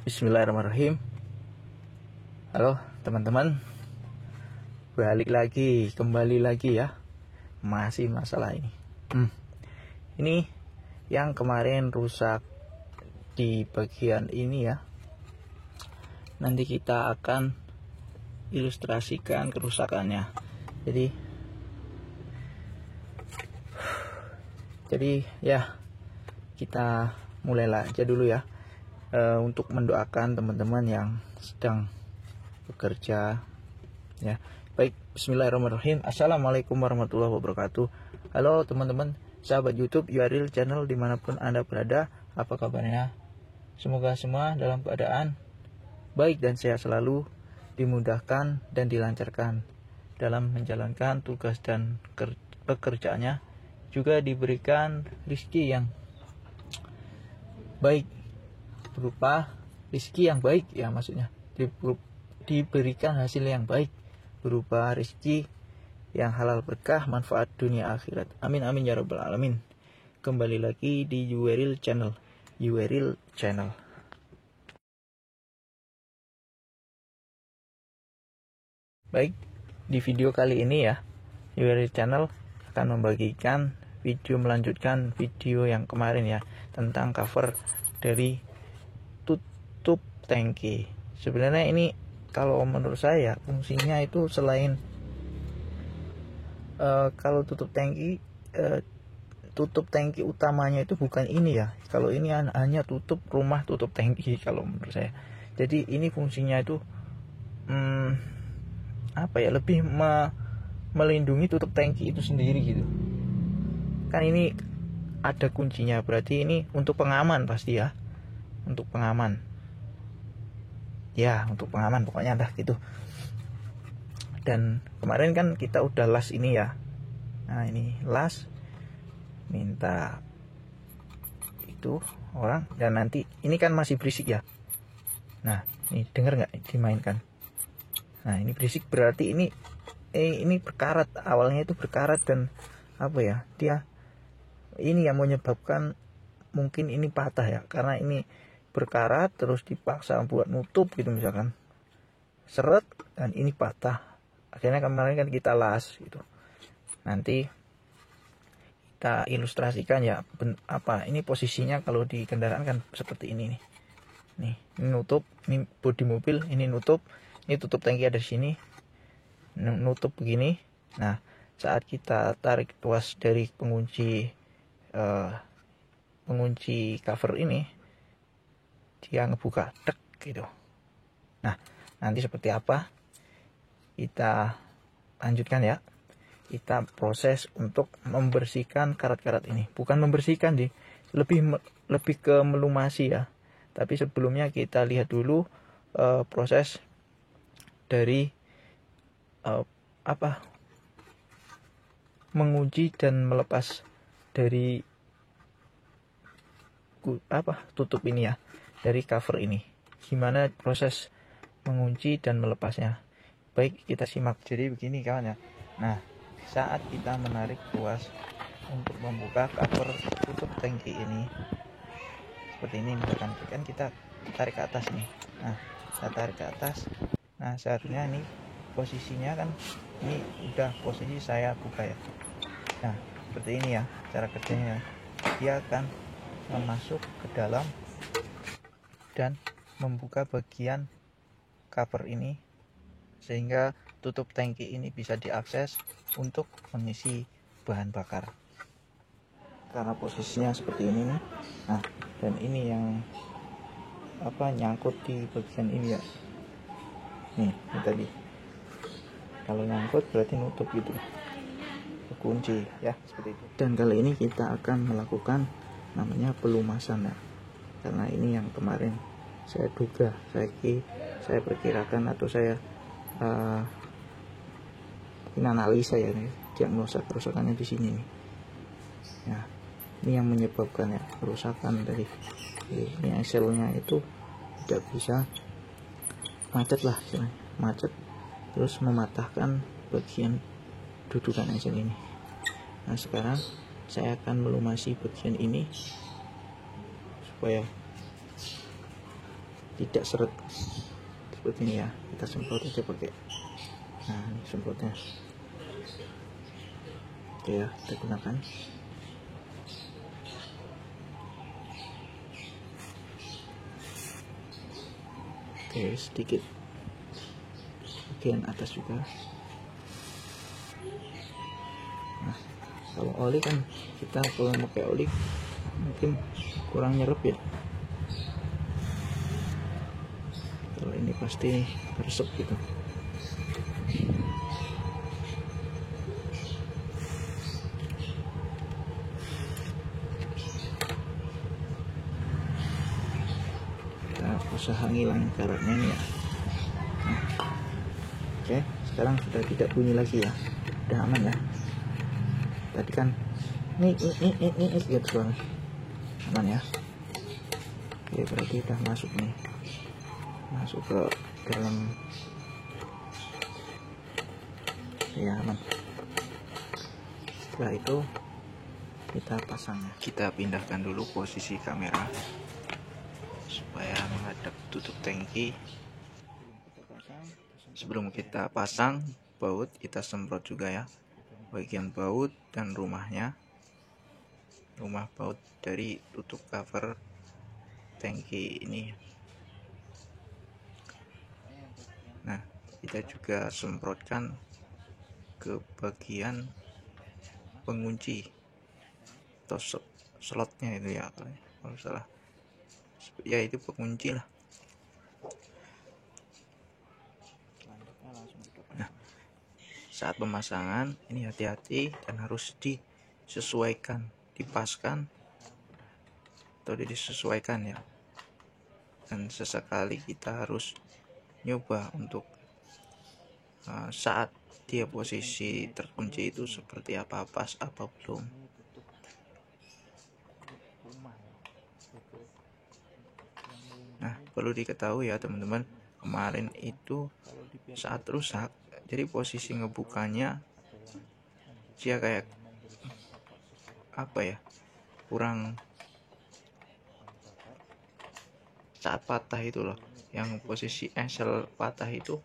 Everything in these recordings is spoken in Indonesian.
Bismillahirrahmanirrahim. Halo teman-teman, kembali lagi ya. Masih masalah ini. Ini yang kemarin rusak di bagian ini ya. Nanti kita akan ilustrasikan kerusakannya. Jadi ya, kita mulailah aja dulu ya. Untuk mendoakan teman-teman yang sedang bekerja ya. Baik, bismillahirrahmanirrahim. Assalamualaikum warahmatullahi wabarakatuh. Halo teman-teman, sahabat YouTube URL channel dimanapun Anda berada, apa kabarnya? Semoga semua dalam keadaan baik dan sehat selalu, dimudahkan dan dilancarkan dalam menjalankan tugas dan pekerjaannya, juga diberikan rezeki yang baik, berupa rezeki yang baik ya, maksudnya diberikan hasil yang baik berupa rezeki yang halal, berkah, manfaat dunia akhirat. Amin amin ya rabbal alamin. Kembali lagi di URL channel. Baik, di video kali ini ya, URL channel akan membagikan video melanjutkan video yang kemarin ya, tentang cover dari tutup tangki. Sebenarnya ini kalau menurut saya fungsinya itu selain kalau tutup tangki utamanya itu bukan ini ya. Kalau ini hanya tutup rumah, tutup tangki kalau menurut saya. Jadi ini fungsinya itu lebih melindungi tutup tangki itu sendiri gitu. Kan ini ada kuncinya, berarti ini untuk pengaman pasti ya. Untuk pengaman pokoknya dah gitu. Dan kemarin kan kita udah las ini ya. Nah ini las, minta itu orang, dan nanti ini kan masih berisik ya. Nah ini denger nggak dimainkan? Nah ini berisik, berarti ini berkarat, awalnya itu berkarat, dan dia ini yang menyebabkan mungkin ini patah ya, karena ini berkarat terus dipaksa buat nutup gitu misalkan, seret, dan ini patah. Akhirnya kemarin kan kita las gitu. Nanti kita ilustrasikan ya, ini posisinya kalau di kendaraan kan seperti ini nih. Ini nutup, ini bodi mobil, ini nutup, ini tutup tangki ada di sini, nutup begini. Nah saat kita tarik tuas dari pengunci cover ini, dia ngebuka dek gitu. Nah nanti seperti apa kita lanjutkan ya. Kita proses untuk membersihkan karat-karat ini, bukan membersihkan lebih ke melumasi ya. Tapi sebelumnya kita lihat dulu proses dari mengunci dan melepas dari tutup ini ya, dari cover ini. Gimana proses mengunci dan melepasnya? Baik, kita simak. Jadi begini kawan ya. Nah saat kita menarik tuas untuk membuka cover tutup tangki ini seperti ini, misalkan kan kita tarik ke atas nih. Nah kita tarik ke atas. Nah seharusnya ini posisinya kan, ini udah posisi saya buka ya. Nah seperti ini ya cara kerjanya. Dia akan masuk ke dalam dan membuka bagian cover ini, sehingga tutup tangki ini bisa diakses untuk mengisi bahan bakar. Karena posisinya seperti ini nih. Nah dan ini yang nyangkut di bagian ini ya. Nih ini tadi, kalau nyangkut berarti nutup gitu, kunci ya, seperti itu. Dan kali ini kita akan melakukan namanya pelumasan ya. Karena ini yang kemarin saya duga, saya perkirakan, atau saya analisa ya, diagnosa kerusakannya di sini nih. Nah ini yang menyebabkan ya kerusakan dari ini excelnya itu tidak bisa macet, terus mematahkan bagian dudukan excel ini. Nah sekarang saya akan melumasi bagian ini supaya tidak seret seperti ini ya. Kita semprot aja pakai, nah ini semprotnya. Oke ya, kita gunakan. Oke, sedikit bagian atas juga. Nah, kalau oli kan kita kalau pakai oli mungkin kurang nyerep ya. Kalau ini pasti resep gitu. Kita usaha ngilang karatnya ini ya. Nah, oke, sekarang sudah tidak bunyi lagi ya, udah aman ya. Tadi kan nih gitu kan, aman ya. Oke, berarti udah masuk nih, masuk ke dalam ya, aman. Setelah itu kita pasangnya, kita pindahkan dulu posisi kamera supaya menghadap tutup tangki. Sebelum kita pasang baut, kita semprot juga ya bagian baut dan rumah baut dari tutup cover tangki ini. Nah, kita juga semprotkan ke bagian pengunci atau slotnya itu ya, kalau salah ya itu pengunci lah. Nah, saat pemasangan ini hati-hati dan harus disesuaikan, dipaskan atau disesuaikan ya. Dan sesekali kita harus nyoba untuk saat dia posisi terkunci itu seperti apa, pas apa belum. Nah, perlu diketahui ya teman-teman, kemarin itu saat rusak, jadi posisi ngebukanya dia kayak apa ya, kurang, saat patah itu loh, yang posisi engsel patah itu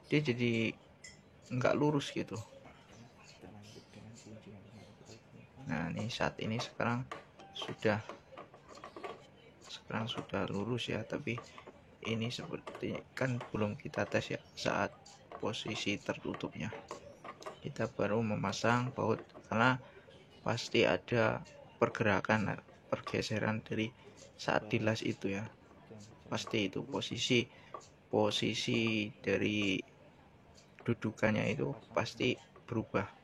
dia jadi nggak lurus gitu. Nah ini saat ini sekarang sudah lurus ya, tapi ini seperti kan belum kita tes ya saat posisi tertutupnya. Kita baru memasang baut karena pasti ada pergeseran dari saat dilas itu ya, pasti itu posisi dari dudukannya itu pasti berubah.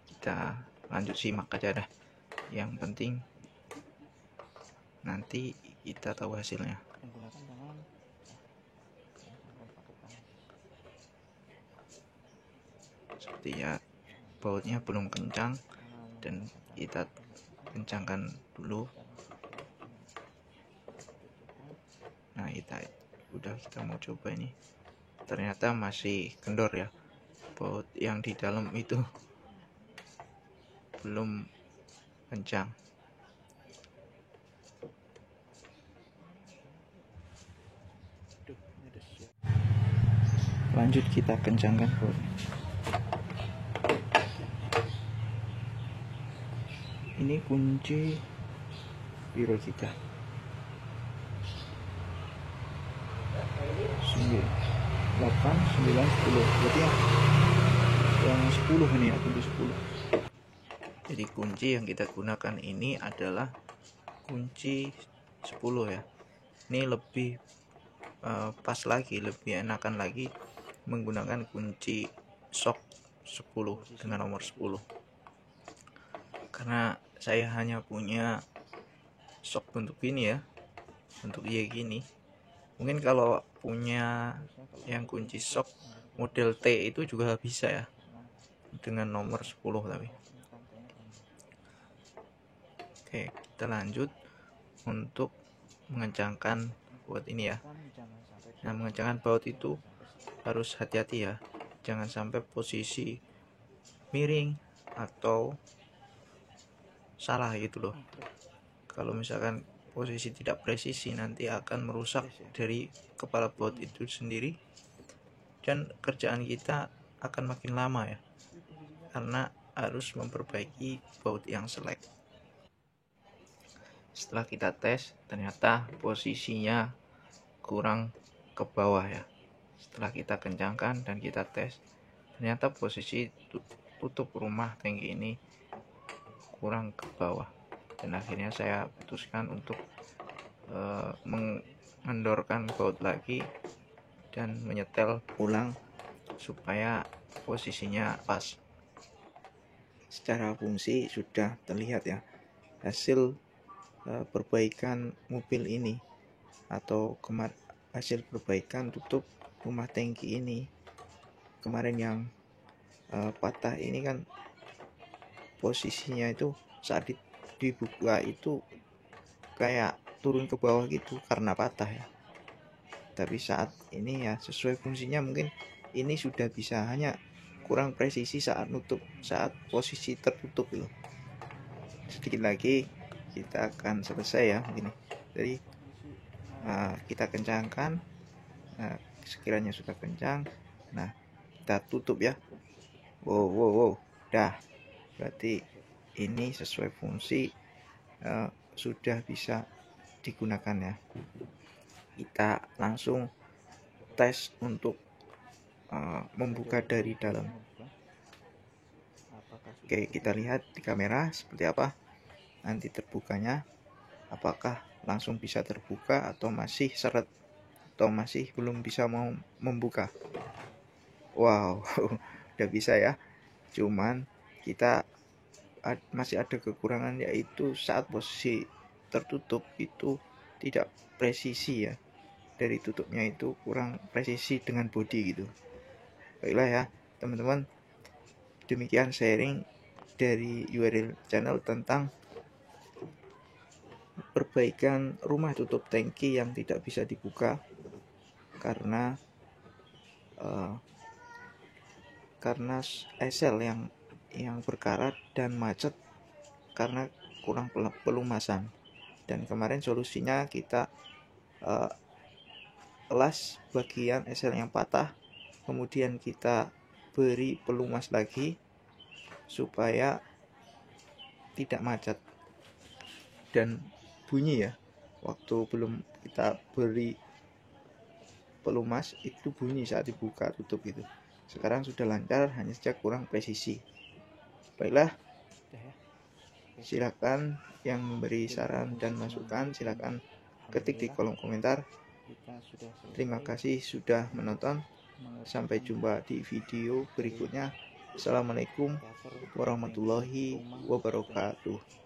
Kita lanjut simak aja dah, yang penting nanti kita tahu hasilnya. Sepertinya bautnya belum kencang dan kita kencangkan dulu. Nah kita mau coba ini, ternyata masih kendor ya, baut yang di dalam itu belum kencang. Lanjut kita kencangkan baut. Ini kunci biro kita 8, 9, 10, berarti yang 10 ini ya, kunci 10. Jadi kunci yang kita gunakan ini adalah kunci 10 ya. Ini lebih pas lagi, lebih enakan lagi menggunakan kunci shock 10 dengan nomor 10. Karena saya hanya punya shock bentuk ini ya, bentuk Y gini. Mungkin kalau punya yang kunci shock model T itu juga bisa ya, dengan nomor 10 tapi. Oke, kita lanjut untuk mengencangkan baut ini ya. Nah, mengencangkan baut itu harus hati-hati ya, jangan sampai posisi miring atau salah gitu loh. Kalau misalkan posisi tidak presisi, nanti akan merusak dari kepala baut itu sendiri, dan kerjaan kita akan makin lama ya, karena harus memperbaiki baut yang selek. Setelah kita tes, ternyata posisinya kurang ke bawah ya. Setelah kita kencangkan dan kita tes, ternyata posisi tutup rumah tangki ini kurang ke bawah, dan akhirnya saya putuskan untuk mengendorkan baut lagi dan menyetel ulang supaya posisinya pas. Secara fungsi sudah terlihat ya hasil perbaikan mobil ini, atau hasil perbaikan tutup rumah tangki ini. Kemarin yang patah ini kan posisinya itu saat dibuka itu kayak turun ke bawah gitu karena patah ya. Tapi saat ini ya sesuai fungsinya, mungkin ini sudah bisa, hanya kurang presisi saat nutup, saat posisi tertutup gitu. Sedikit lagi kita akan selesai ya begini. Jadi kita kencangkan. Nah, sekiranya sudah kencang, nah kita tutup ya. Wow, dah. Berarti ini sesuai fungsi, sudah bisa digunakan ya. Kita langsung tes untuk membuka dari dalam. Oke, kita lihat di kamera seperti apa nanti terbukanya, apakah langsung bisa terbuka atau masih seret, atau masih belum bisa mau membuka. Wow, udah bisa ya. Cuman kita masih ada kekurangan, yaitu saat posisi tertutup itu tidak presisi ya. Dari tutupnya itu kurang presisi dengan bodi gitu. Baiklah ya teman-teman, demikian sharing dari URL channel tentang perbaikan rumah tutup tangki yang tidak bisa dibuka karena esel yang berkarat dan macet karena kurang pelumasan. Dan kemarin solusinya kita las bagian esel yang patah, kemudian kita beri pelumas lagi supaya tidak macet dan bunyi ya. Waktu belum kita beri pelumas itu bunyi saat dibuka tutup itu. Sekarang sudah lancar, hanya saja kurang presisi. Baiklah, silakan yang memberi saran dan masukan silakan ketik di kolom komentar. Terima kasih sudah menonton. Sampai jumpa di video berikutnya. Assalamualaikum warahmatullahi wabarakatuh.